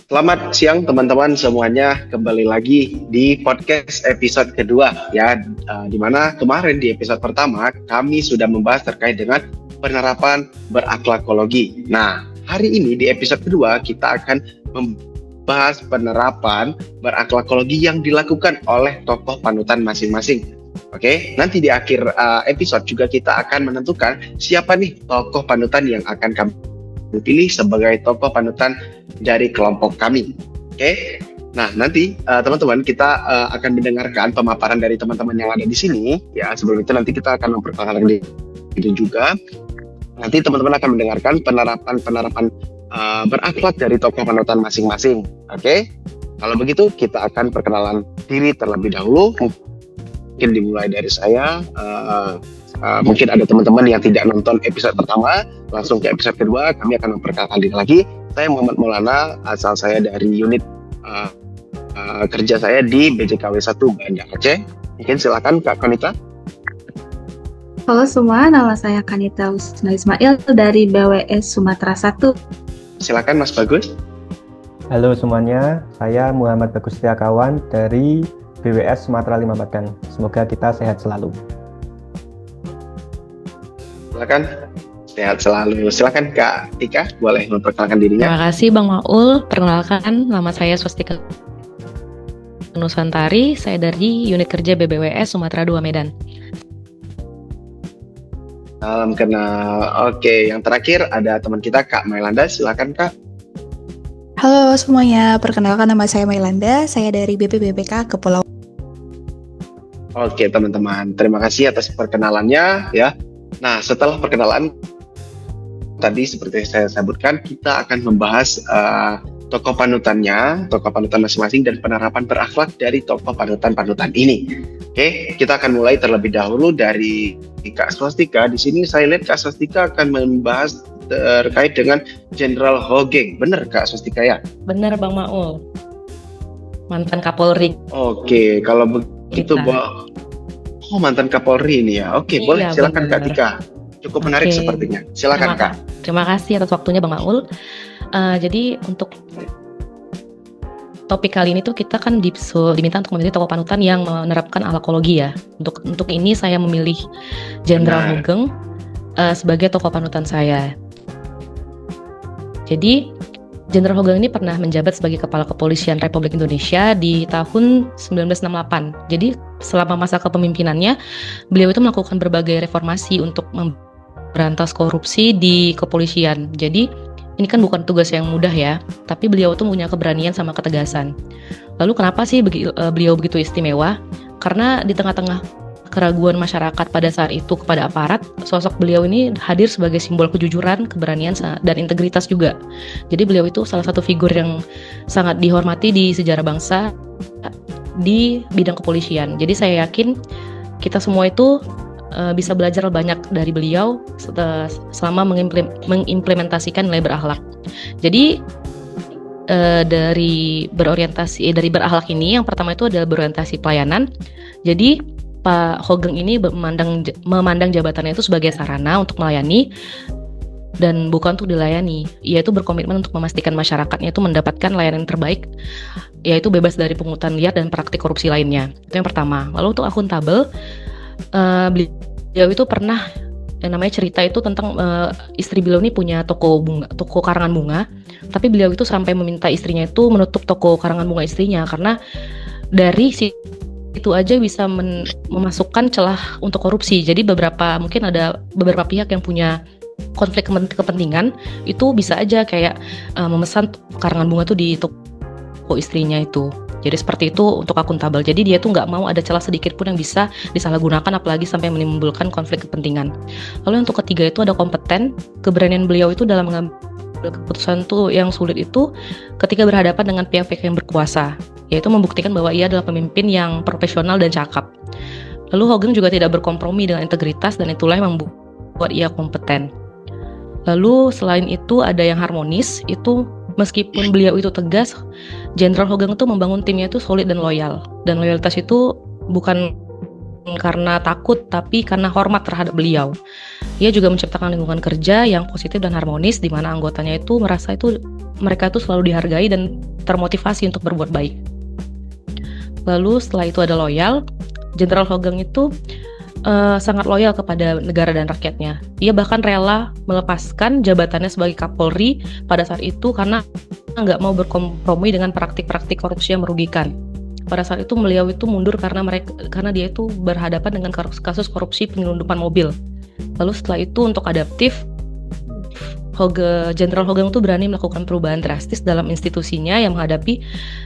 Selamat siang teman-teman semuanya, kembali lagi di podcast episode kedua ya, di mana kemarin di episode pertama kami sudah membahas terkait dengan penerapan berakhlakologi. Nah, hari ini di episode kedua kita akan membahas penerapan berakhlakologi yang dilakukan oleh tokoh panutan masing-masing. Oke, nanti di akhir episode juga kita akan menentukan siapa nih tokoh panutan yang akan kami pilih sebagai tokoh panutan dari kelompok kami. Oke. Nah, nanti teman-teman kita akan mendengarkan pemaparan dari teman-teman yang ada di sini ya. Sebelum itu nanti kita akan memperkenalkan diri itu juga. Nanti teman-teman akan mendengarkan penerapan berakhlak dari tokoh panutan masing-masing. Oke. Kalau begitu kita akan perkenalan diri terlebih dahulu. Mungkin dimulai dari saya. Mungkin ada teman-teman yang tidak nonton episode pertama, langsung ke episode kedua, kami akan memperkenalkan diri lagi. Saya Muhammad Maulana, asal saya dari unit kerja saya di BJKW 1 Banda Aceh. Mungkin silakan Kak Kanita. Halo semua, nama saya Kanita Husna Ismail dari BWS Sumatera 1. Silakan Mas Bagus. Halo semuanya, saya Muhammad Bagus Setiakawan dari BWS Sumatera 5 Padang. Semoga kita sehat selalu. Silakan, sehat selalu. Silakan Kak Tika, boleh memperkenalkan dirinya. Terima kasih Bang Maul. Perkenalkan, nama saya Swastika Nusantari. Saya dari unit kerja BBWS Sumatera 2 Medan. Salam kenal. Oke, yang terakhir ada teman kita Kak Mailanda. Silakan Kak. Halo semuanya, perkenalkan nama saya Mailanda. Saya dari BPBPK Kepulauan. Oke teman-teman, terima kasih atas perkenalannya ya. Nah, setelah perkenalan tadi seperti saya sebutkan, kita akan membahas tokoh panutan masing-masing dan penerapan berakhlak dari tokoh panutan ini. Oke, kita akan mulai terlebih dahulu dari Kak Swastika. Di sini saya lihat Kak Swastika akan membahas terkait dengan Jenderal Hogeng. Benar Kak Swastika ya? Benar Bang Maul. Mantan Kapolri. Oke, kalau begitu Oh, mantan Kapolri ini ya. Oke, Iya, boleh silakan benar. Kak Tika. Cukup menarik sepertinya. Silakan Kak. Terima kasih atas waktunya Bang Maul. Jadi untuk topik kali ini tuh kita kan diminta untuk memilih tokoh panutan yang menerapkan alakologi ya. Untuk ini saya memilih Jenderal Hogeng sebagai tokoh panutan saya. Jadi Jenderal Hogeng ini pernah menjabat sebagai Kepala Kepolisian Republik Indonesia di tahun 1968. Jadi selama masa kepemimpinannya, beliau itu melakukan berbagai reformasi untuk memberantas korupsi di kepolisian. Jadi ini kan bukan tugas yang mudah ya, tapi beliau itu punya keberanian sama ketegasan. Lalu kenapa sih beliau begitu istimewa? Karena di tengah-tengah keraguan masyarakat pada saat itu kepada aparat, sosok beliau ini hadir sebagai simbol kejujuran, keberanian, dan integritas juga. Jadi beliau itu salah satu figur yang sangat dihormati di sejarah bangsa di bidang kepolisian. Jadi saya yakin kita semua itu bisa belajar banyak dari beliau selama mengimplementasikan nilai berakhlak. Jadi dari berakhlak ini, yang pertama itu adalah berorientasi pelayanan. Jadi Pak Hogeng ini memandang jabatannya itu sebagai sarana untuk melayani dan bukan untuk dilayani. Ia itu berkomitmen untuk memastikan masyarakatnya itu mendapatkan layanan terbaik, yaitu bebas dari pungutan liar dan praktik korupsi lainnya. Itu yang pertama. Lalu untuk akuntabel, beliau itu pernah yang namanya cerita itu tentang istri beliau ini punya toko karangan bunga, tapi beliau itu sampai meminta istrinya itu menutup toko karangan bunga istrinya karena dari itu aja bisa memasukkan celah untuk korupsi. Jadi mungkin ada beberapa pihak yang punya konflik kepentingan, itu bisa aja kayak memesan karangan bunga tuh di toko istrinya itu. Jadi seperti itu untuk akuntabel. Jadi dia tuh nggak mau ada celah sedikit pun yang bisa disalahgunakan, apalagi sampai menimbulkan konflik kepentingan. Lalu untuk ketiga itu ada kompeten. Keberanian beliau itu dalam mengambil keputusan tuh yang sulit itu ketika berhadapan dengan pihak-pihak yang berkuasa, yaitu membuktikan bahwa ia adalah pemimpin yang profesional dan cakap. Lalu Hogeng juga tidak berkompromi dengan integritas dan itulah yang membuat ia kompeten. Lalu selain itu ada yang harmonis, itu meskipun beliau itu tegas, Jenderal Hogeng itu membangun timnya itu solid dan loyal. Dan loyalitas itu bukan karena takut, tapi karena hormat terhadap beliau. Ia juga menciptakan lingkungan kerja yang positif dan harmonis, di mana anggotanya itu merasa mereka itu selalu dihargai dan termotivasi untuk berbuat baik. Lalu setelah itu ada loyal. Jenderal Hogang itu sangat loyal kepada negara dan rakyatnya. Ia bahkan rela melepaskan jabatannya sebagai Kapolri pada saat itu karena nggak mau berkompromi dengan praktik-praktik korupsi yang merugikan. Pada saat itu beliau itu mundur karena dia itu berhadapan dengan kasus korupsi penyelundupan mobil. Lalu setelah itu untuk adaptif, Jenderal Hogang itu berani melakukan perubahan drastis dalam institusinya yang menghadapi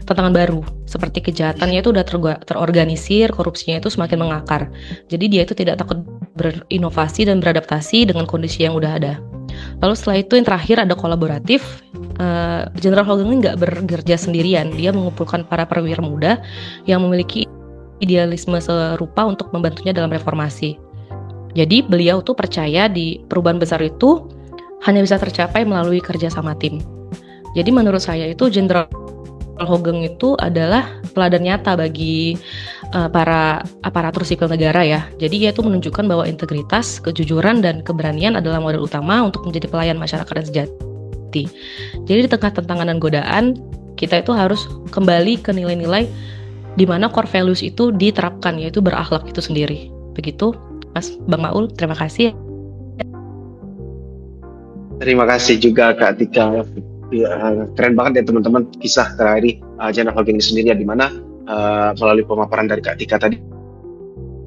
tantangan baru. Seperti kejahatannya itu udah terorganisir, korupsinya itu semakin mengakar. Jadi dia itu tidak takut berinovasi dan beradaptasi dengan kondisi yang udah ada. Lalu setelah itu yang terakhir ada kolaboratif. Jenderal Hogang ini nggak bekerja sendirian. Dia mengumpulkan para perwira muda yang memiliki idealisme serupa untuk membantunya dalam reformasi. Jadi beliau tuh percaya di perubahan besar itu hanya bisa tercapai melalui kerja sama tim. Jadi menurut saya itu Jenderal Hogang itu adalah teladan nyata bagi para aparatur sipil negara ya. Jadi ia itu menunjukkan bahwa integritas, kejujuran, dan keberanian adalah modal utama untuk menjadi pelayan masyarakat yang sejati. Jadi di tengah tantangan dan godaan, kita itu harus kembali ke nilai-nilai di mana core values itu diterapkan, yaitu berakhlak itu sendiri. Begitu, Mas Bang Maul, terima kasih. Terima kasih juga Kak Tika. Keren banget ya teman-teman kisah dari Jenderal Hogang ini sendiri, di mana melalui pemaparan dari Kak Tika tadi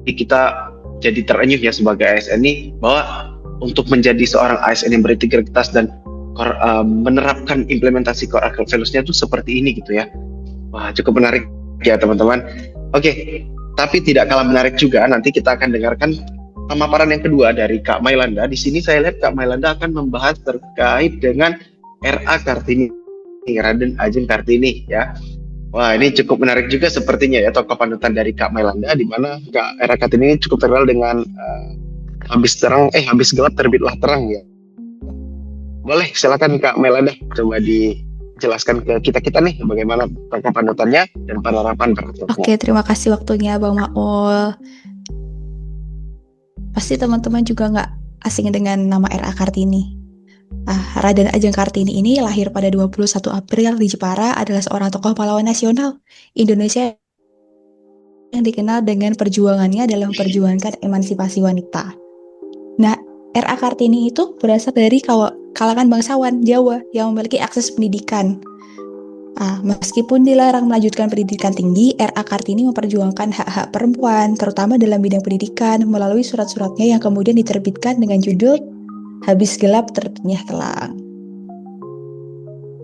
kita jadi terenyuh ya sebagai ASN ini bahwa untuk menjadi seorang ASN yang berintegritas dan menerapkan implementasi core values-nya itu seperti ini gitu ya. Wah, cukup menarik ya teman-teman. Oke, tapi tidak kalah menarik juga nanti kita akan dengarkan pemaparan yang kedua dari Kak Mailanda. Di sini saya lihat Kak Mailanda akan membahas terkait dengan RA Kartini, Raden Ajeng Kartini ya. Wah, ini cukup menarik juga sepertinya ya, tokoh panutan dari Kak Mailanda, di mana Kak RA Kartini ini cukup terkenal dengan habis gelap terbitlah terang ya. Boleh, silakan Kak Mailanda coba dijelaskan ke kita nih bagaimana tokoh panutannya dan penerapan praktiknya. Oke, terima kasih waktunya Bang Maul. Pasti teman-teman juga nggak asing dengan nama RA Kartini. Raden Ajeng Kartini ini lahir pada 21 April di Jepara, adalah seorang tokoh pahlawan nasional Indonesia yang dikenal dengan perjuangannya dalam memperjuangkan emansipasi wanita. Nah, RA Kartini itu berasal dari kalangan bangsawan Jawa yang memiliki akses pendidikan. Meskipun dilarang melanjutkan pendidikan tinggi, RA Kartini memperjuangkan hak-hak perempuan, terutama dalam bidang pendidikan, melalui surat-suratnya yang kemudian diterbitkan dengan judul Habis Gelap Terbitnya Terang.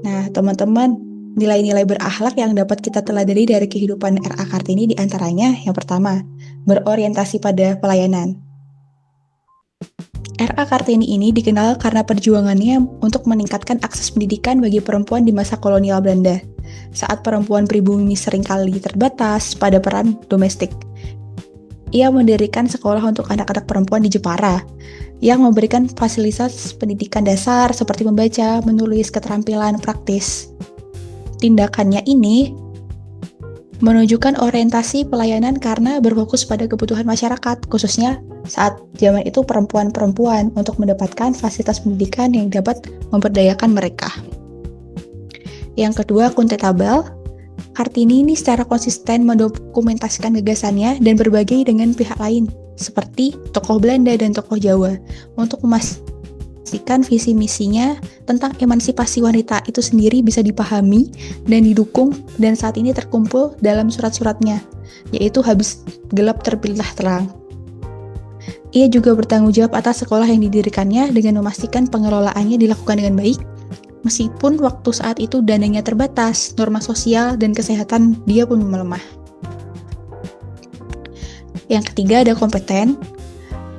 Nah, teman-teman, nilai-nilai berakhlak yang dapat kita teladani dari kehidupan RA Kartini diantaranya yang pertama, berorientasi pada pelayanan. RA Kartini ini dikenal karena perjuangannya untuk meningkatkan akses pendidikan bagi perempuan di masa kolonial Belanda, saat perempuan pribumi seringkali terbatas pada peran domestik. Ia mendirikan sekolah untuk anak-anak perempuan di Jepara, yang memberikan fasilitas pendidikan dasar seperti membaca, menulis, keterampilan praktis. Tindakannya ini menunjukkan orientasi pelayanan karena berfokus pada kebutuhan masyarakat, khususnya saat zaman itu perempuan-perempuan, untuk mendapatkan fasilitas pendidikan yang dapat memberdayakan mereka. Yang kedua, akuntabel. Kartini ini secara konsisten mendokumentasikan gagasannya dan berbagi dengan pihak lain, seperti tokoh Belanda dan tokoh Jawa, untuk memastikan visi misinya tentang emansipasi wanita itu sendiri bisa dipahami dan didukung, dan saat ini terkumpul dalam surat-suratnya, yaitu Habis Gelap Terbitlah Terang. Ia juga bertanggung jawab atas sekolah yang didirikannya dengan memastikan pengelolaannya dilakukan dengan baik, meskipun waktu saat itu dananya terbatas, norma sosial dan kesehatan dia pun melemah. Yang ketiga ada kompeten.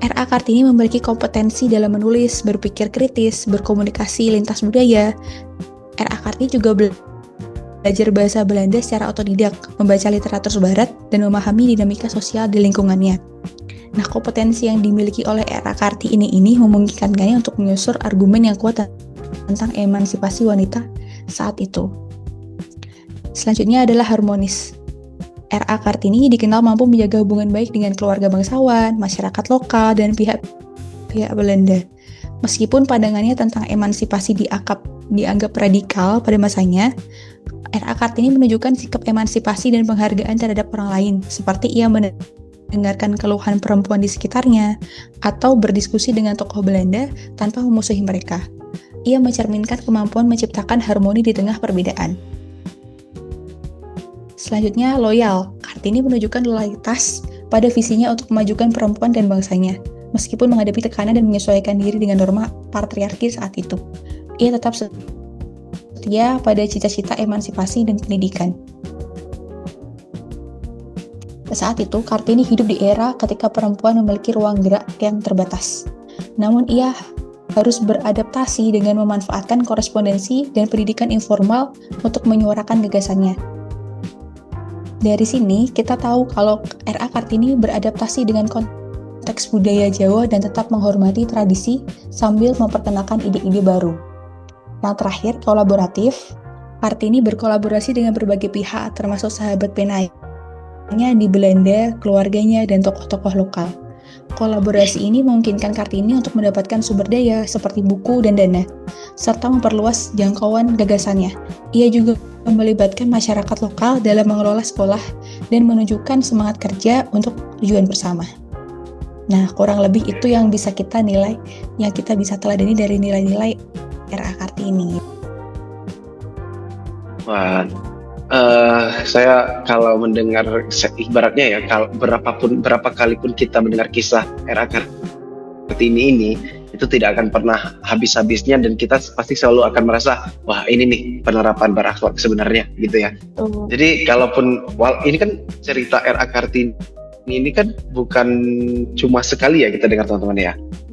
RA Kartini memiliki kompetensi dalam menulis, berpikir kritis, berkomunikasi lintas budaya. RA Kartini juga belajar bahasa Belanda secara otodidak, membaca literatur barat, dan memahami dinamika sosial di lingkungannya. Nah, kompetensi yang dimiliki oleh RA Kartini ini memungkinkannya untuk menyusun argumen yang kuat tentang emansipasi wanita saat itu. Selanjutnya adalah harmonis. R.A. Kartini dikenal mampu menjaga hubungan baik dengan keluarga bangsawan, masyarakat lokal, dan pihak Belanda. Meskipun pandangannya tentang emansipasi dianggap radikal pada masanya, R.A. Kartini menunjukkan sikap emansipasi dan penghargaan terhadap orang lain, seperti ia mendengarkan keluhan perempuan di sekitarnya, atau berdiskusi dengan tokoh Belanda tanpa memusuhi mereka. Ia mencerminkan kemampuan menciptakan harmoni di tengah perbedaan. Selanjutnya, loyal. Kartini menunjukkan loyalitas pada visinya untuk memajukan perempuan dan bangsanya, meskipun menghadapi tekanan dan menyesuaikan diri dengan norma patriarki saat itu. Ia tetap setia pada cita-cita emansipasi dan pendidikan. Saat itu, Kartini hidup di era ketika perempuan memiliki ruang gerak yang terbatas. Namun ia harus beradaptasi dengan memanfaatkan korespondensi dan pendidikan informal untuk menyuarakan gagasannya. Dari sini, kita tahu kalau R.A. Kartini beradaptasi dengan konteks budaya Jawa dan tetap menghormati tradisi sambil memperkenalkan ide-ide baru. Yang terakhir, kolaboratif. Kartini berkolaborasi dengan berbagai pihak, termasuk sahabat penanya di Belanda, keluarganya, dan tokoh-tokoh lokal. Kolaborasi ini memungkinkan Kartini untuk mendapatkan sumber daya seperti buku dan dana, serta memperluas jangkauan gagasannya. Ia juga melibatkan masyarakat lokal dalam mengelola sekolah dan menunjukkan semangat kerja untuk tujuan bersama. Nah, kurang lebih itu yang bisa kita nilai, yang kita bisa teladani dari nilai-nilai R.A. Kartini. Wah, saya kalau mendengar ibaratnya ya, berapa kali pun kita mendengar kisah R.A. Kartini ini, itu tidak akan pernah habis-habisnya dan kita pasti selalu akan merasa, wah ini nih penerapan berakhlak sebenarnya gitu ya. Jadi kalaupun ini kan cerita R.A. Kartini ini kan bukan cuma sekali ya kita dengar teman-teman ya.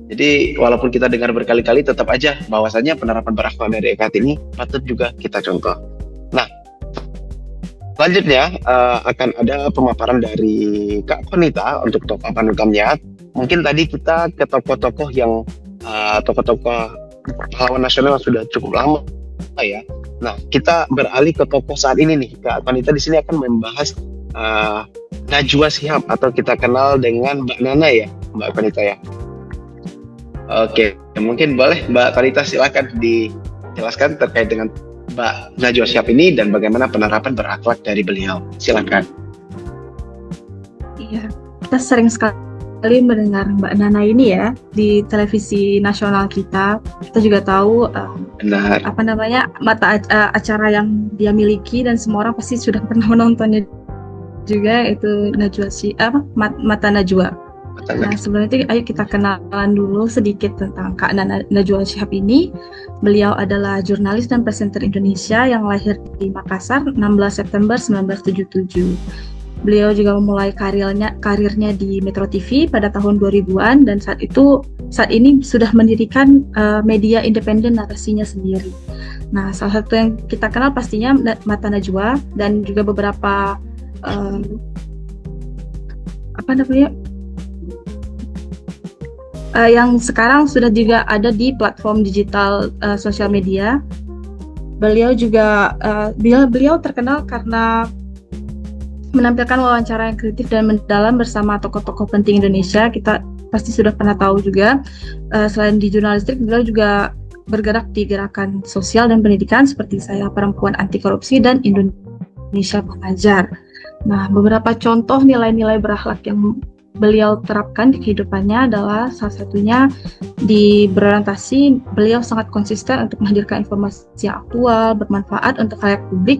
Jadi walaupun kita dengar berkali-kali, tetap aja bahwasanya penerapan berakhlak dari Kartini patut juga kita contoh. Nah, selanjutnya akan ada pemaparan dari Kak Konita untuk tokoh panutannya. Mungkin tadi kita ke tokoh-tokoh yang tokoh-tokoh pahlawan nasional yang sudah cukup lama ya. Nah, kita beralih ke tokoh saat ini nih. Kak Konita di sini akan membahas Najwa Shihab atau kita kenal dengan Mbak Nana ya, Mbak Konita ya. Oke, mungkin boleh Mbak Konita silakan dijelaskan terkait dengan Mbak Najwa Shihab ini dan bagaimana penerapan berakhlak dari beliau. Silakan. Iya, kita sering sekali mendengar Mbak Nana ini ya di televisi nasional kita. Kita juga tahu Benar. acara yang dia miliki dan semua orang pasti sudah pernah menontonnya juga, itu Najwa Shihab, Mata Najwa. Nah, sebelum itu ayo kita kenalan dulu sedikit tentang Kak Najwa Shihab ini. Beliau adalah jurnalis dan presenter Indonesia yang lahir di Makassar 16 September 1977. Beliau juga memulai karirnya di Metro TV pada tahun 2000-an dan saat ini sudah mendirikan media independen narasinya sendiri. Nah, salah satu yang kita kenal pastinya Mata Najwa dan juga beberapa yang sekarang sudah juga ada di platform digital sosial media. Beliau juga beliau terkenal karena menampilkan wawancara yang kreatif dan mendalam bersama tokoh-tokoh penting Indonesia. Kita pasti sudah pernah tahu juga. Selain di jurnalistik, beliau juga bergerak di gerakan sosial dan pendidikan seperti Saya Perempuan Anti Korupsi dan Indonesia Mengajar. Nah, beberapa contoh nilai-nilai berakhlak yang beliau terapkan di kehidupannya adalah salah satunya di berorientasi, beliau sangat konsisten untuk menghadirkan informasi yang aktual, bermanfaat untuk khalayak publik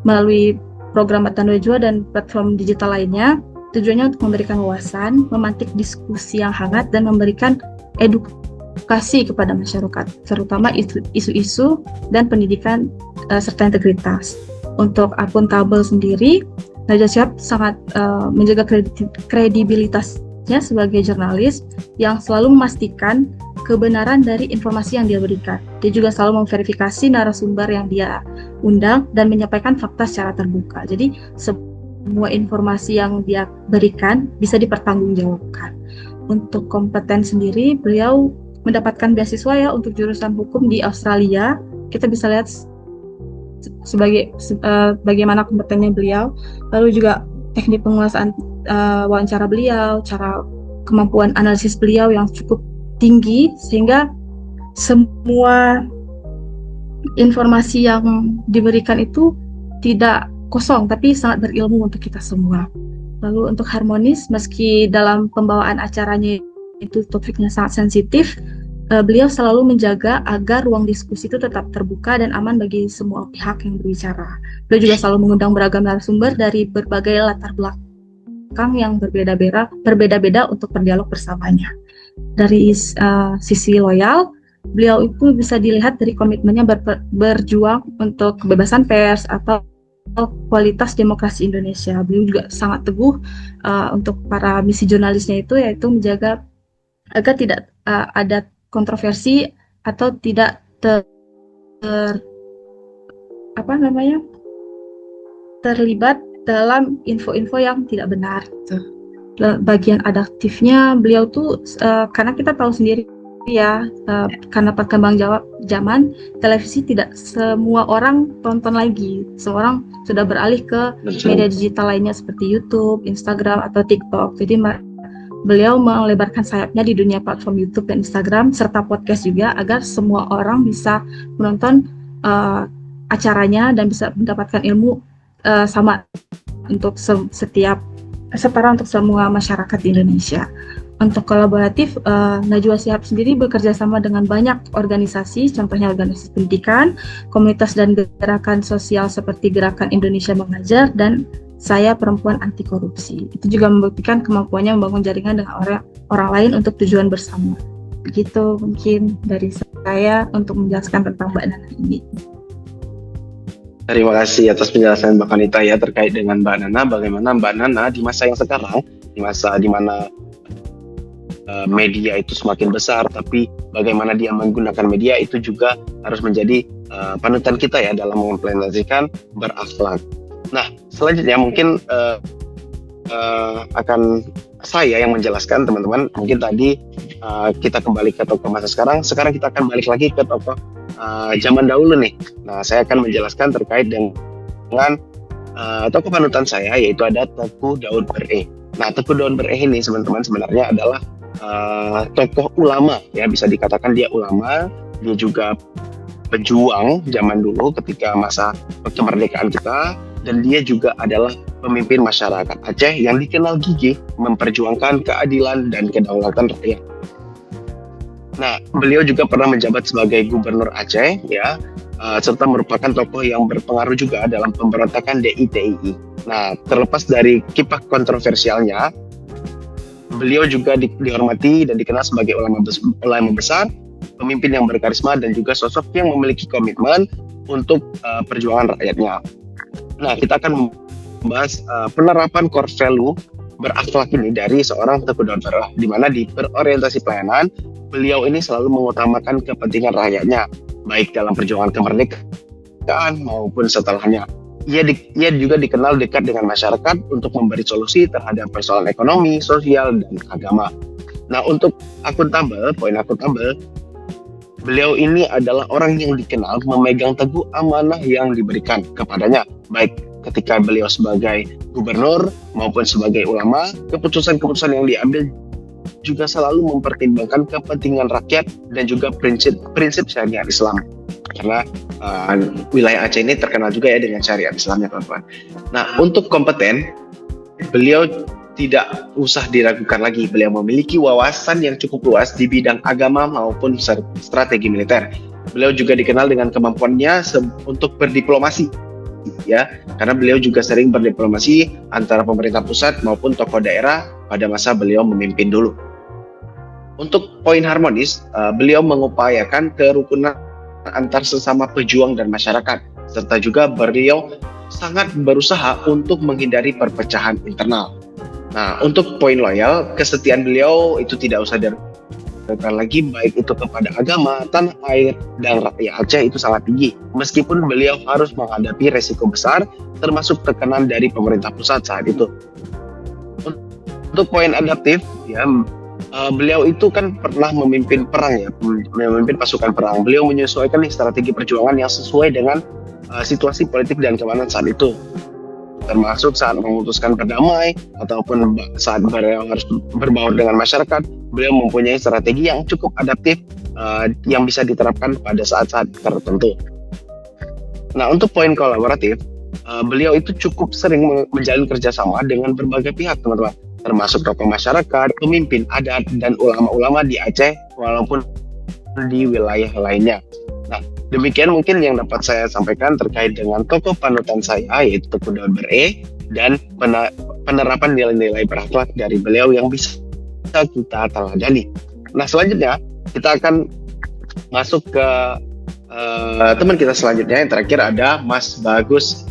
melalui program Mata Najwa dan platform digital lainnya. Tujuannya untuk memberikan wawasan, memantik diskusi yang hangat, dan memberikan edukasi kepada masyarakat, terutama isu-isu dan pendidikan serta integritas. Untuk akuntabel sendiri, Najwa Shihab sangat menjaga kredibilitasnya sebagai jurnalis yang selalu memastikan kebenaran dari informasi yang dia berikan. Dia juga selalu memverifikasi narasumber yang dia undang dan menyampaikan fakta secara terbuka. Jadi semua informasi yang dia berikan bisa dipertanggungjawabkan. Untuk kompeten sendiri, beliau mendapatkan beasiswa ya untuk jurusan hukum di Australia. Kita bisa lihat bagaimana kompetennya beliau. Lalu juga teknik penguasaan wawancara beliau, cara kemampuan analisis beliau yang cukup tinggi, sehingga semua informasi yang diberikan itu tidak kosong tapi sangat berilmu untuk kita semua. Lalu untuk harmonis, meski dalam pembawaan acaranya itu topiknya sangat sensitif, beliau selalu menjaga agar ruang diskusi itu tetap terbuka dan aman bagi semua pihak yang berbicara. Beliau juga selalu mengundang beragam narasumber dari berbagai latar belakang yang berbeda-beda untuk berdialog bersamanya. Dari sisi loyal, beliau itu bisa dilihat dari komitmennya berjuang untuk kebebasan pers atau kualitas demokrasi Indonesia. Beliau juga sangat teguh untuk para misi jurnalisnya itu, yaitu menjaga agar tidak ada kontroversi atau tidak terlibat dalam info-info yang tidak benar. Bagian adaptifnya beliau tuh karena kita tahu sendiri ya, karena perkembang zaman televisi tidak semua orang tonton lagi. Semua orang sudah beralih ke media digital lainnya seperti YouTube, Instagram atau TikTok. Jadi beliau melebarkan sayapnya di dunia platform YouTube dan Instagram serta podcast juga, agar semua orang bisa menonton acaranya dan bisa mendapatkan ilmu sama untuk setara untuk semua masyarakat di Indonesia. Untuk kolaboratif, Najwa Shihab sendiri bekerja sama dengan banyak organisasi, contohnya organisasi pendidikan, komunitas dan gerakan sosial seperti Gerakan Indonesia Mengajar dan Saya Perempuan Anti Korupsi. Itu juga membuktikan kemampuannya membangun jaringan dengan orang lain untuk tujuan bersama. Begitu mungkin dari saya untuk menjelaskan tentang Mbak Nana ini. Terima kasih atas penjelasan Mbak Kanita ya terkait dengan Mbak Nana, bagaimana Mbak Nana di masa yang sekarang, di masa di mana media itu semakin besar, tapi bagaimana dia menggunakan media itu juga harus menjadi panutan kita ya dalam mengimplementasikan berakhlak. Nah, selanjutnya mungkin akan saya yang menjelaskan teman-teman. Mungkin tadi kita kembali ke tokoh masa sekarang kita akan balik lagi ke tokoh zaman dahulu nih. Nah, saya akan menjelaskan terkait dengan tokoh panutan saya, yaitu ada Teuku Daud Bereh. Nah, Teuku Daud Bereh ini teman-teman sebenarnya adalah tokoh ulama ya, bisa dikatakan dia ulama. Dia juga pejuang zaman dulu ketika masa kemerdekaan kita, dan dia juga adalah pemimpin masyarakat Aceh yang dikenal gigih memperjuangkan keadilan dan kedaulatan rakyat. Nah, beliau juga pernah menjabat sebagai gubernur Aceh ya, serta merupakan tokoh yang berpengaruh juga dalam pemberontakan DITII. Nah, terlepas dari kiprah kontroversialnya, beliau juga dihormati dan dikenal sebagai ulama besar, pemimpin yang berkarisma, dan juga sosok yang memiliki komitmen untuk perjuangan rakyatnya. Nah, kita akan membahas penerapan core value berakhlak ini dari seorang Teuku Daud Bereh, di mana di berorientasi pelayanan, beliau ini selalu mengutamakan kepentingan rakyatnya, baik dalam perjuangan kemerdekaan maupun setelahnya. Ia juga dikenal dekat dengan masyarakat untuk memberi solusi terhadap persoalan ekonomi, sosial, dan agama. Nah, untuk poin akuntabel, beliau ini adalah orang yang dikenal memegang teguh amanah yang diberikan kepadanya, baik ketika beliau sebagai gubernur maupun sebagai ulama. Keputusan-keputusan yang diambil juga selalu mempertimbangkan kepentingan rakyat dan juga prinsip syariat Islam. Karena wilayah Aceh ini terkenal juga ya dengan syariat Islamnya, teman-teman. Nah, untuk kompeten, beliau tidak usah diragukan lagi. Beliau memiliki wawasan yang cukup luas di bidang agama maupun strategi militer. Beliau juga dikenal dengan kemampuannya untuk berdiplomasi, ya, karena beliau juga sering berdiplomasi antara pemerintah pusat maupun tokoh daerah pada masa beliau memimpin dulu. Untuk poin harmonis, beliau mengupayakan kerukunan antar sesama pejuang dan masyarakat, serta juga beliau sangat berusaha untuk menghindari perpecahan internal. Nah, untuk poin loyal, kesetiaan beliau itu tidak usah diragukan lagi, baik itu kepada agama, tanah air, dan rakyat Aceh itu sangat tinggi. Meskipun beliau harus menghadapi resiko besar, termasuk tekanan dari pemerintah pusat saat itu. Untuk poin adaptif, ya, beliau itu kan pernah memimpin perang ya, memimpin pasukan perang. Beliau menyesuaikan strategi perjuangan yang sesuai dengan situasi politik dan keamanan saat itu. termasuk saat memutuskan berdamai ataupun saat beliau harus berbaur dengan masyarakat. Beliau mempunyai strategi yang cukup adaptif yang bisa diterapkan pada saat-saat tertentu. Nah, untuk poin kolaboratif, beliau itu cukup sering menjalin kerjasama dengan berbagai pihak, teman-teman, termasuk tokoh masyarakat, pemimpin adat, dan ulama-ulama di Aceh walaupun di wilayah lainnya. Nah, demikian mungkin yang dapat saya sampaikan terkait dengan tokoh panutan saya, yaitu Teuku Daud Ber-E, dan penerapan nilai-nilai berakhlak dari beliau yang bisa kita teladani. Nah, selanjutnya kita akan masuk ke teman kita selanjutnya. Yang terakhir ada Mas Bagus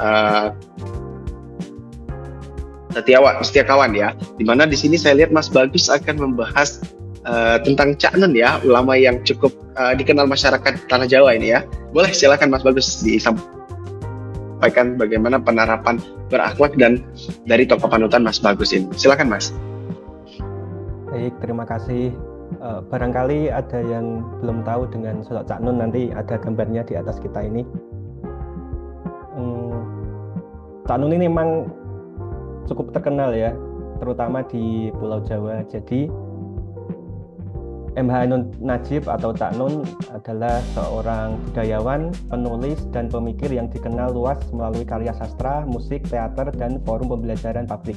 Setiakawan ya. Dimana di sini saya lihat Mas Bagus akan membahas tentang Cak Nun ya, ulama yang cukup dikenal masyarakat Tanah Jawa ini ya. Boleh, silakan Mas Bagus disampaikan bagaimana penerapan berakhlak dan dari tokoh panutan Mas Bagus ini. Silakan Mas. Baik, terima kasih. Barangkali ada yang belum tahu dengan sosok Cak Nun, nanti ada gambarnya di atas kita ini. Cak Nun ini memang cukup terkenal ya, terutama di Pulau Jawa. Jadi MH Ainun Nadjib atau Cak Nun adalah seorang budayawan, penulis, dan pemikir yang dikenal luas melalui karya sastra, musik, teater, dan forum pembelajaran publik.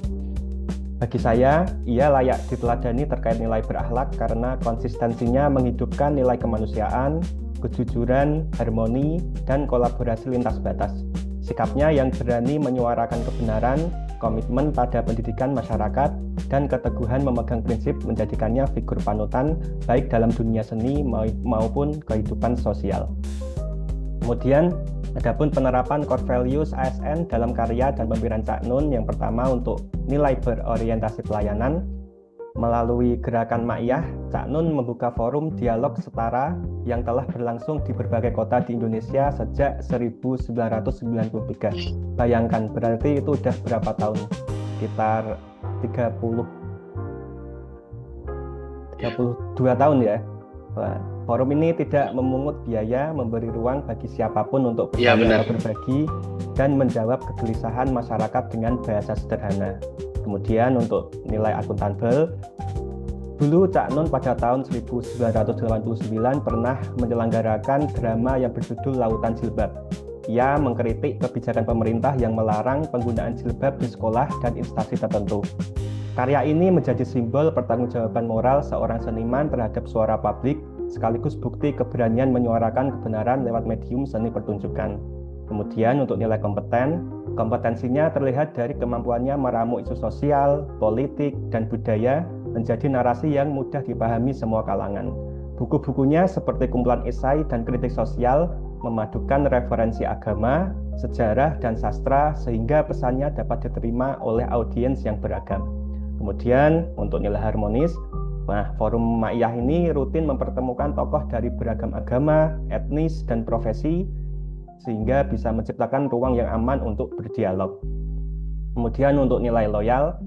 Bagi saya, ia layak diteladani terkait nilai berakhlak karena konsistensinya menghidupkan nilai kemanusiaan, kejujuran, harmoni, dan kolaborasi lintas batas. Sikapnya yang berani menyuarakan kebenaran, komitmen pada pendidikan masyarakat, dan keteguhan memegang prinsip menjadikannya figur panutan baik dalam dunia seni maupun kehidupan sosial. Kemudian, adapun penerapan core values ASN dalam karya dan pemikiran Cak Nun, yang pertama untuk nilai berorientasi pelayanan. Melalui gerakan Ma'iyah, Cak Nun membuka forum dialog setara yang telah berlangsung di berbagai kota di Indonesia sejak 1993. Bayangkan, berarti itu udah berapa tahun? Sekitar 32 tahun ya. Nah, forum ini tidak memungut biaya, memberi ruang bagi siapapun untuk berbagi dan menjawab kegelisahan masyarakat dengan bahasa sederhana. Kemudian untuk nilai akuntabel, dulu Cak Nun pada tahun 1989 pernah menyelenggarakan drama yang berjudul Lautan Jilbab. Ia mengkritik kebijakan pemerintah yang melarang penggunaan jilbab di sekolah dan instansi tertentu. Karya ini menjadi simbol pertanggungjawaban moral seorang seniman terhadap suara publik, sekaligus bukti keberanian menyuarakan kebenaran lewat medium seni pertunjukan. Kemudian untuk nilai kompetensinya terlihat dari kemampuannya meramu isu sosial, politik, dan budaya menjadi narasi yang mudah dipahami semua kalangan. Buku-bukunya seperti kumpulan esai dan kritik sosial memadukan referensi agama, sejarah, dan sastra sehingga pesannya dapat diterima oleh audiens yang beragam. Kemudian untuk nilai harmonis, forum Ma'iyah ini rutin mempertemukan tokoh dari beragam agama, etnis, dan profesi sehingga bisa menciptakan ruang yang aman untuk berdialog. Kemudian untuk nilai loyal,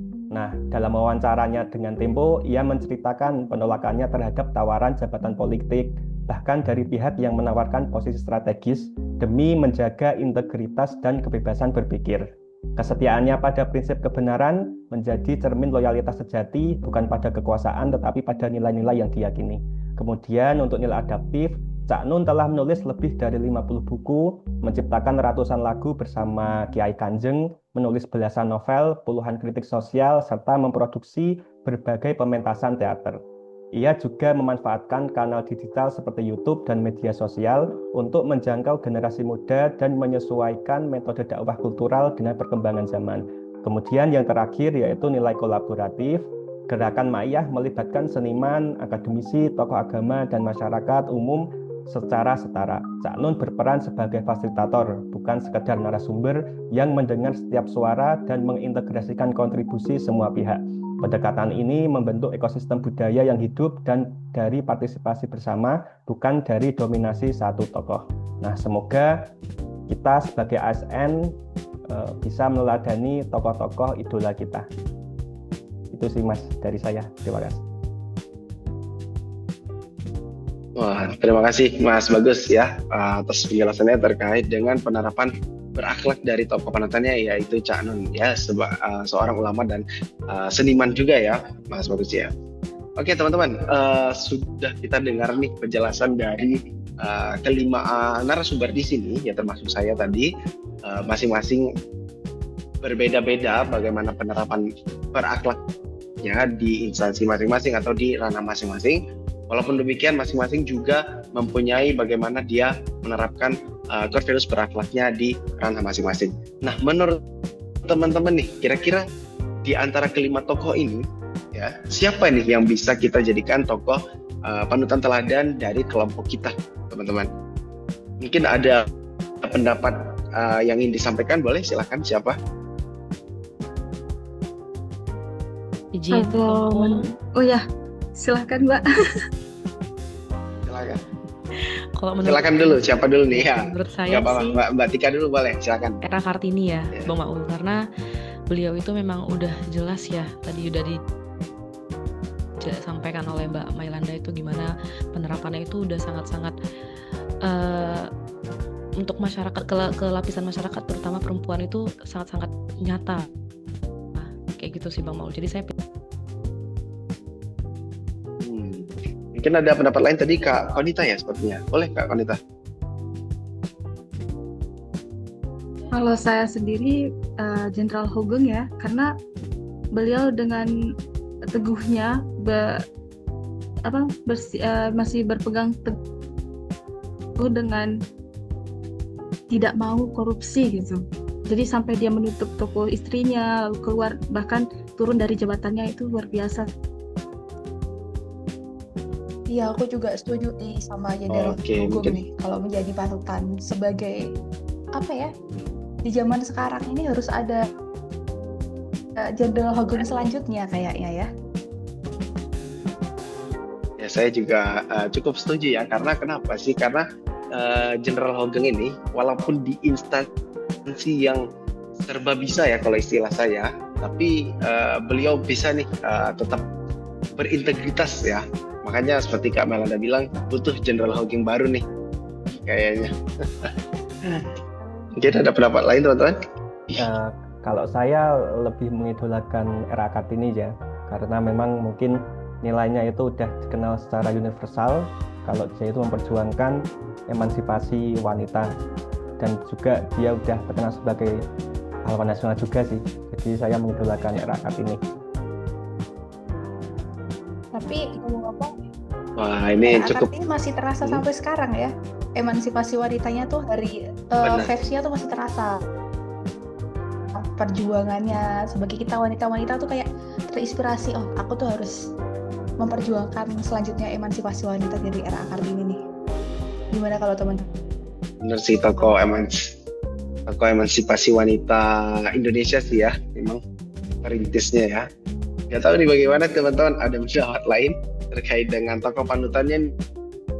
dalam wawancaranya dengan Tempo, ia menceritakan penolakannya terhadap tawaran jabatan politik, bahkan dari pihak yang menawarkan posisi strategis demi menjaga integritas dan kebebasan berpikir. Kesetiaannya pada prinsip kebenaran menjadi cermin loyalitas sejati, bukan pada kekuasaan tetapi pada nilai-nilai yang diyakini. Kemudian untuk nilai adaptif, Cak Nun telah menulis lebih dari 50 buku, menciptakan ratusan lagu bersama Kiai Kanjeng, menulis belasan novel, puluhan kritik sosial, serta memproduksi berbagai pementasan teater. Ia juga memanfaatkan kanal digital seperti YouTube dan media sosial untuk menjangkau generasi muda dan menyesuaikan metode dakwah kultural dengan perkembangan zaman. Kemudian yang terakhir yaitu nilai kolaboratif. Gerakan Ma'iyah melibatkan seniman, akademisi, tokoh agama, dan masyarakat umum secara setara. Cak Nun berperan sebagai fasilitator, bukan sekedar narasumber yang mendengar setiap suara dan mengintegrasikan kontribusi semua pihak. Pendekatan ini membentuk ekosistem budaya yang hidup dan dari partisipasi bersama, bukan dari dominasi satu tokoh. Semoga kita sebagai ASN bisa meneladani tokoh-tokoh idola kita. Itu sih Mas dari saya. Terima kasih. Wah, terima kasih Mas Bagus ya atas penjelasannya terkait dengan penerapan berakhlak dari tokoh panutannya, yaitu Cak Nun ya, seorang ulama dan seniman juga ya Mas Bagus ya. Oke teman-teman, sudah kita dengar nih penjelasan dari kelima narasumber di sini ya, termasuk saya tadi. Masing-masing berbeda-beda bagaimana penerapan berakhlaknya di instansi masing-masing atau di ranah masing-masing. Walaupun demikian, masing-masing juga mempunyai bagaimana dia menerapkan core values berakhlaknya di ranah masing-masing. Nah, menurut teman-teman nih, kira-kira di antara kelima tokoh ini, ya, siapa nih yang bisa kita jadikan tokoh panutan teladan dari kelompok kita, teman-teman? Mungkin ada pendapat yang ingin disampaikan, boleh silakan, siapa? Oh ya, silakan Mbak. Silakan. Kalau menurut Silakan dulu, siapa dulu nih ya? Menurut saya Nggak apa-apa, sih Mbak Tika dulu boleh, silakan. Era Kartini ya, Ya. Bang Maul, karena beliau itu memang udah jelas ya, tadi udah disampaikan oleh Mbak Mailanda itu gimana penerapannya itu udah sangat-sangat untuk masyarakat, ke lapisan masyarakat terutama perempuan itu sangat-sangat nyata. Nah, kayak gitu sih Bang Maul. Jadi saya Mungkin ada pendapat lain tadi Kak Konita ya sepertinya. Boleh Kak Konita? Kalau saya sendiri Jenderal Hugeng ya, karena beliau dengan teguhnya masih berpegang teguh dengan tidak mau korupsi gitu. Jadi sampai dia menutup toko istrinya, lalu keluar, bahkan turun dari jabatannya, itu luar biasa. Iya, aku juga setuju nih sama Jenderal Hugeng mungkin. nih. Kalau menjadi panutan sebagai apa ya? Di zaman sekarang ini harus ada Jenderal Hugeng selanjutnya kayaknya ya. Ya saya juga cukup setuju ya, karena kenapa sih? Karena Jenderal Hugeng ini walaupun di instansi yang serba bisa ya kalau istilah saya, tapi beliau bisa nih tetap berintegritas ya. Makanya seperti Kak Melanda bilang, butuh Jenderal Hugeng baru nih kayaknya. Mungkin ada pendapat lain teman-teman? Kalau saya lebih mengidolakan era Kartini ya, karena memang mungkin nilainya itu udah dikenal secara universal. Kalau dia itu memperjuangkan emansipasi wanita, dan juga dia udah terkenal sebagai pahlawan nasional juga sih. Jadi saya mengidolakan era Kartini. Tapi ngomong-ngomong, Wah ini era cukup. Kartini masih terasa sampai sekarang ya. Emansipasi wanitanya tuh vibes-nya tuh masih terasa. Perjuangannya sebagai kita wanita-wanita tuh kayak terinspirasi. Oh, aku tuh harus memperjuangkan selanjutnya emansipasi wanita dari era Kartini nih. Gimana kalau teman-teman? Bener sih, tokoh emansipasi wanita Indonesia sih ya, memang perintisnya ya. Gak tahu nih bagaimana teman-teman, ada pendapat lain terkait dengan tokoh panutannya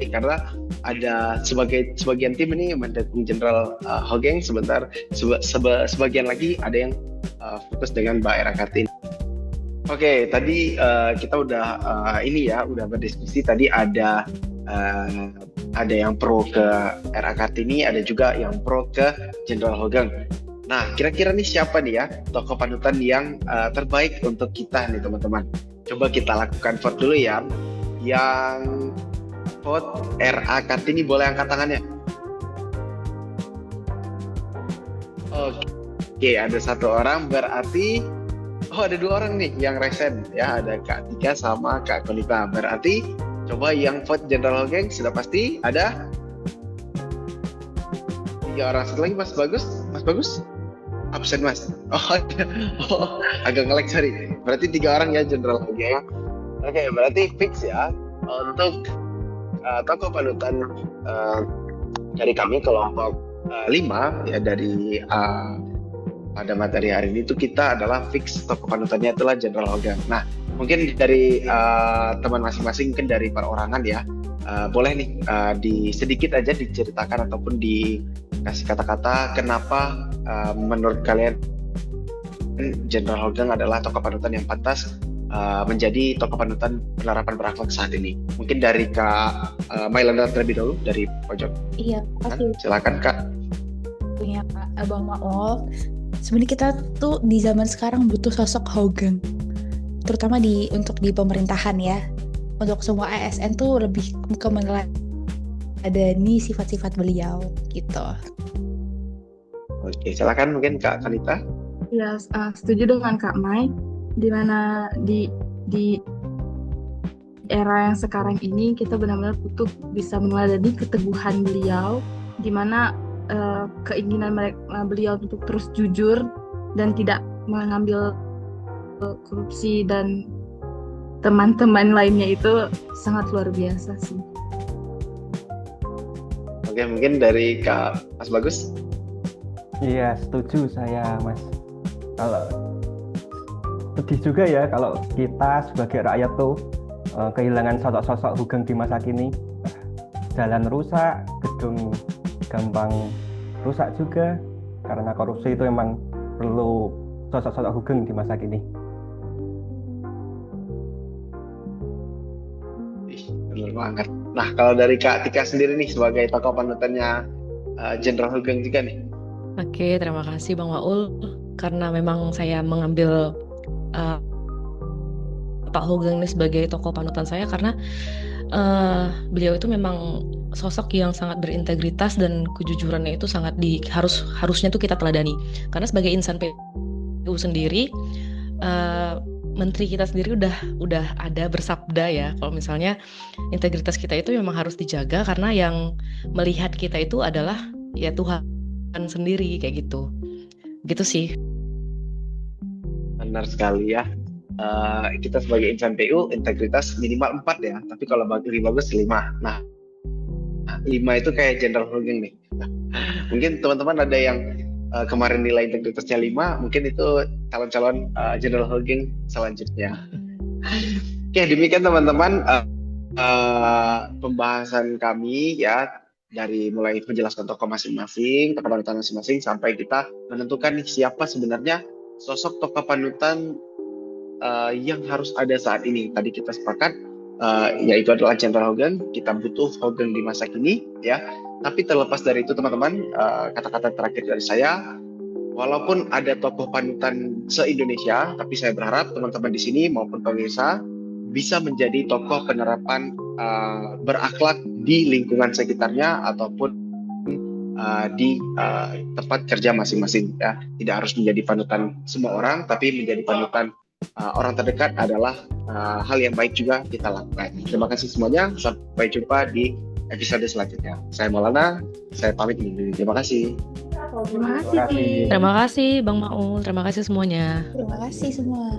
nih, karena ada sebagian tim ini mendukung Jenderal Hugeng, sebagian lagi ada yang fokus dengan Mbak Era Kartini. Oke, tadi kita udah udah berdiskusi. Tadi ada yang pro ke Era Kartini, ada juga yang pro ke Jenderal Hugeng. Nah, kira-kira nih siapa nih ya tokoh panutan yang terbaik untuk kita nih teman-teman? Coba kita lakukan vote dulu ya. Yang vote Era Kartini boleh angkat tangannya. Oke, ada satu orang, berarti ada dua orang nih yang resen ya, ada Kak Tika sama Kak Konita. Berarti coba yang vote Jenderal Hugeng sudah pasti ada 3 orang. Satu lagi Mas Bagus absen Mas. Agak nge-lag, sorry. Berarti 3 orang ya Jenderal Hugeng. Oke, berarti fix ya untuk tokoh panutan dari kami kelompok 5 ya, dari pada materi hari ini itu kita adalah fix tokoh panutannya itulah Jenderal Hugeng. Nah, mungkin dari teman masing-masing, mungkin dari perorangan ya, boleh nih sedikit aja diceritakan ataupun dikasih kata-kata kenapa menurut kalian Jenderal Hugeng adalah tokoh panutan yang pantas menjadi tokoh panutan penerapan berakhlak saat ini. Mungkin dari Kak Mailanda terlebih dahulu dari pojok. Iya, pasti. Silakan Kak. punya Abang Maul. Sebenarnya kita tuh di zaman sekarang butuh sosok Hougang, terutama untuk di pemerintahan ya. Untuk semua ASN tuh lebih ke meneladani sifat-sifat beliau gitu. Oke, silakan mungkin Kak Kanita. Ya, setuju dengan Kak Mai, di mana di era yang sekarang ini kita benar-benar butuh bisa meneladani keteguhan beliau, di mana keinginan beliau untuk terus jujur dan tidak mengambil korupsi dan teman-teman lainnya itu sangat luar biasa sih. Oke, mungkin dari Kak Mas Bagus. Iya, setuju saya, Mas. Kalau sedih juga ya kalau kita sebagai rakyat tuh kehilangan sosok-sosok Hougang di masa kini. Jalan rusak, gedung gampang rusak juga karena korupsi. Itu emang perlu sosok-sosok Hougang di masa kini. Benar banget. Nah, kalau dari Kak Tika sendiri nih sebagai tokoh panutannya Jenderal Hougang juga nih. Oke, terima kasih Bang Maul. Karena memang saya mengambil Pak Hougang ini sebagai tokoh panutan saya karena beliau itu memang sosok yang sangat berintegritas dan kejujurannya itu sangat harusnya tuh kita teladani. Karena sebagai insan PU sendiri, menteri kita sendiri udah ada bersabda ya, kalau misalnya integritas kita itu memang harus dijaga karena yang melihat kita itu adalah ya Tuhan sendiri kayak gitu. Gitu sih. Benar sekali ya. Kita sebagai insan PU integritas minimal 4 ya, tapi kalau lebih bagus 5. Nah, 5 itu kayak Jenderal Hougang nih. Mungkin teman-teman ada yang kemarin nilai integritasnya 5, mungkin itu calon-calon Jenderal Hougang selanjutnya. Oke, demikian teman-teman pembahasan kami ya, dari mulai menjelaskan tokoh masing-masing, tokoh panutan masing-masing, sampai kita menentukan nih siapa sebenarnya sosok tokoh panutan yang harus ada saat ini. Tadi kita sepakat yaitu adalah Jenderal Hougang. Kita butuh Hougang di masa kini ya. Tapi terlepas dari itu teman-teman, kata-kata terakhir dari saya, walaupun ada tokoh panutan se-Indonesia, tapi saya berharap teman-teman di sini maupun pemirsa bisa menjadi tokoh penerapan berakhlak di lingkungan sekitarnya ataupun di tempat kerja masing-masing ya. Tidak harus menjadi panutan semua orang, tapi menjadi panutan orang terdekat adalah hal yang baik juga kita lakukan. Terima kasih semuanya. Sampai jumpa di episode selanjutnya. Saya Maulana, saya pamit dulu. Terima kasih. Terima kasih. Terima kasih Bang Maul, terima kasih semuanya. Terima kasih semua.